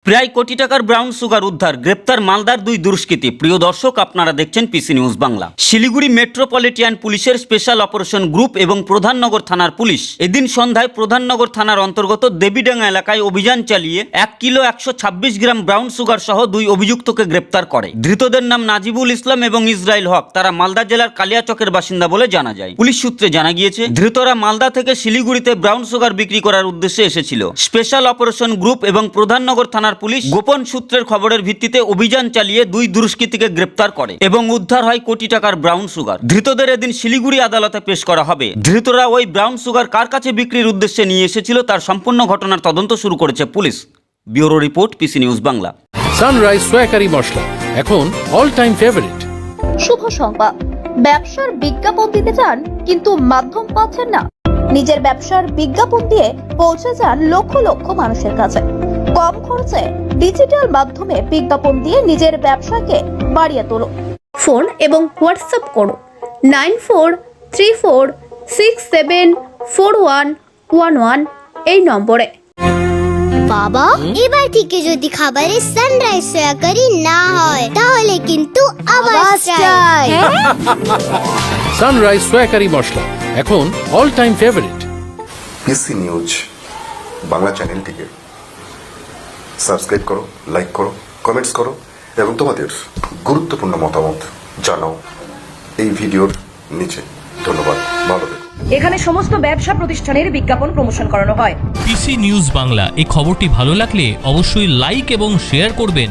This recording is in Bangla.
প্রায় কোটি টাকার ব্রাউন সুগার উদ্ধার, গ্রেপ্তার মালদার দুই দুষ্কৃতী। প্রিয় দর্শক, আপনারা দেখছেন পিসি নিউজ বাংলা। শিলিগুড়ি মেট্রোপলিটন পুলিশের স্পেশাল অপারেশন গ্রুপ এবং প্রধাননগর থানার পুলিশ এদিন সন্ধ্যায় প্রধাননগর থানার অন্তর্গত দেবীডাঙ্গা এলাকায় অভিযান চালিয়ে 1 কিলো 126 গ্রাম ব্রাউন সুগার সহ দুই অভিযুক্তকে গ্রেপ্তার করে। ধৃতদের নাম নাজিবুল ইসলাম এবং ইসরাইল হক। তারা মালদা জেলার কালিয়াচকের বাসিন্দা বলে জানা যায়। পুলিশ সূত্রে জানা গিয়েছে, ধৃতরা মালদা থেকে শিলিগুড়িতে ব্রাউন সুগার বিক্রি করার উদ্দেশ্যে এসেছিল। স্পেশাল অপারেশন গ্রুপ এবং প্রধাননগর থানার পুলিশ গোপন সূত্রের খবরের ভিত্তিতে অভিযান চালিয়ে দুই দুষ্কৃতীকে গ্রেপ্তার করে এবং উদ্ধার হয় কোটি টাকার ব্রাউন সুগার। ধৃতদের এদিন শিলিগুড়ি আদালতে পেশ করা হবে। ধৃতরা ওই ব্রাউন সুগার কার কাছে বিক্রির উদ্দেশ্যে নিয়ে এসেছিল তার সম্পূর্ণ ঘটনার তদন্ত শুরু করেছে পুলিশ। Bureau report, PC news Bangla. Sunrise সোয়াকারি মশলা এখন অল টাইম ফেভারিট। শুভ সংবাদ, ব্যবসার বিজ্ঞাপন দিতে চান কিন্তু মাধ্যম পাচ্ছেন না? নিজের ব্যবসার বিজ্ঞাপন দিয়ে পৌঁছে যান লক্ষ লক্ষ মানুষের কাছে। কম খরচে ডিজিটাল মাধ্যমে বিজ্ঞাপন দিয়ে নিজের ব্যবসাকে বাড়িয়ে তোলো। ফোন এবং হোয়াটসঅ্যাপ করুন 9434674111 এই নম্বরে। বাবা, এবার থেকে যদি খাবারে সানরাইজ সোয়াকারি না হয় তাহলে কিন্তু আবার চাই। সানরাইজ সোয়াকারি মশলা এখন অল টাইম ফেভারিট। পিসি নিউজ বাংলা চ্যানেলটিকে সাবস্ক্রাইব করো, লাইক করো, কমেন্টস করো এবং তোমাদের গুরুত্বপূর্ণ মতামত জানাও এই ভিডিওর নিচে। ধন্যবাদ, ভালো থেকো। এখানে সমস্ত ব্যবসা প্রতিষ্ঠানের বিজ্ঞাপন প্রমোশন করানো হয়। পিসি নিউজ বাংলা এই খবরটি ভালো লাগলে অবশ্যই লাইক এবং শেয়ার করবেন।